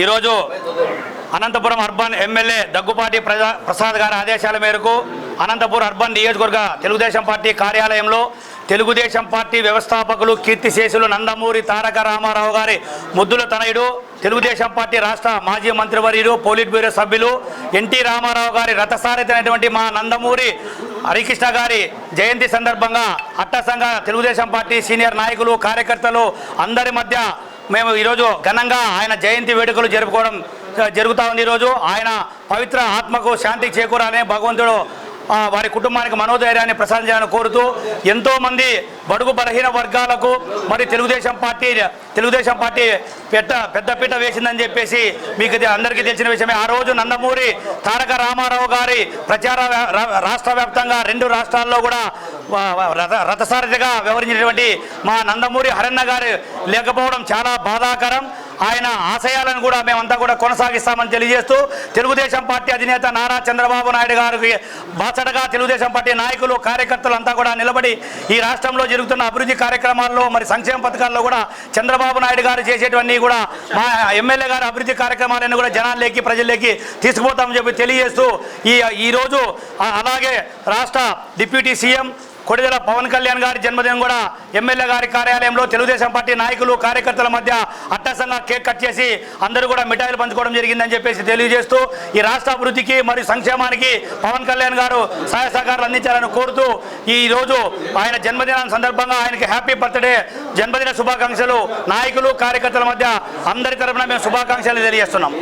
ఈరోజు Anantapuram urban MLA Daggubati Prasad గారి ఆదేశాల మేరకు అనంతపురం అర్బన్ నియోజకవర్గ తెలుగుదేశం పార్టీ కార్యాలయంలో తెలుగుదేశం పార్టీ వ్యవస్థాపకులు కీర్తిశేషులు నందమూరి తారక రామారావు గారి ముద్దుల తనయుడు తెలుగుదేశం పార్టీ రాష్ట్ర మాజీ మంత్రివర్యులు పోలిట్ బ్యూరో సభ్యులు ఎన్టీ రామారావు గారి రథసారథి మా నందమూరి హరికృష్ణ గారి జయంతి సందర్భంగా అట్టసంఘ తెలుగుదేశం పార్టీ సీనియర్ నాయకులు కార్యకర్తలు అందరి మధ్య మేము ఈరోజు ఘనంగా ఆయన జయంతి వేడుకలు జరుపుకోవడం జరుగుతూ ఉంది. ఈరోజు ఆయన పవిత్ర ఆత్మకు శాంతి చేకూరాలని భగవంతుడు వారి కుటుంబానికి మనోధైర్యాన్ని ప్రసాదించాలని కోరుతూ ఎంతోమంది బడుగు బలహీన వర్గాలకు మరి తెలుగుదేశం పార్టీ పెద్దపీట వేసిందని చెప్పేసి మీకు అందరికీ తెలిసిన విషయమే. ఆ రోజు నందమూరి తారక రామారావు గారి ప్రచార రాష్ట్ర వ్యాప్తంగా 2 రాష్ట్రాల్లో కూడా రథసారథిగా వ్యవహరించినటువంటి మా నందమూరి హరన్న గారు లేకపోవడం చాలా బాధాకరం. ఆయన ఆశయాలను కూడా మేమంతా కూడా కొనసాగిస్తామని తెలియజేస్తూ తెలుగుదేశం పార్టీ అధినేత నారా చంద్రబాబు నాయుడు గారికి బాసటగా తెలుగుదేశం పార్టీ నాయకులు కార్యకర్తలు అంతా కూడా నిలబడి ఈ రాష్ట్రంలో జరుగుతున్న అభివృద్ధి కార్యక్రమాల్లో మరి సంక్షేమ పథకాల్లో కూడా చంద్రబాబు నాయుడు గారు చేసేటివన్నీ కూడా మా ఎమ్మెల్యే గారి అభివృద్ధి కార్యక్రమాలన్నీ కూడా జనాల్లోకి ప్రజల్లోకి తీసుకుపోతామని చెప్పి తెలియజేస్తూ ఈరోజు అలాగే రాష్ట్ర డిప్యూటీ సీఎం కొడిదెల పవన్ కళ్యాణ్ గారి జన్మదినం కూడా ఎమ్మెల్యే గారి కార్యాలయంలో తెలుగుదేశం పార్టీ నాయకులు కార్యకర్తల మధ్య అట్టసంగా కేక్ కట్ చేసి అందరూ కూడా మిఠాయిలు పంచుకోవడం జరిగిందని చెప్పేసి తెలియజేస్తూ ఈ రాష్ట్ర అభివృద్ధికి మరియు సంక్షేమానికి పవన్ కళ్యాణ్ గారు సహాయ సహకారాలు అందించాలని కోరుతూ ఈరోజు ఆయన జన్మదినం సందర్భంగా ఆయనకి హ్యాపీ బర్త్డే జన్మదిన శుభాకాంక్షలు నాయకులు కార్యకర్తల మధ్య అందరి తరఫున మేము శుభాకాంక్షలు తెలియజేస్తున్నాం.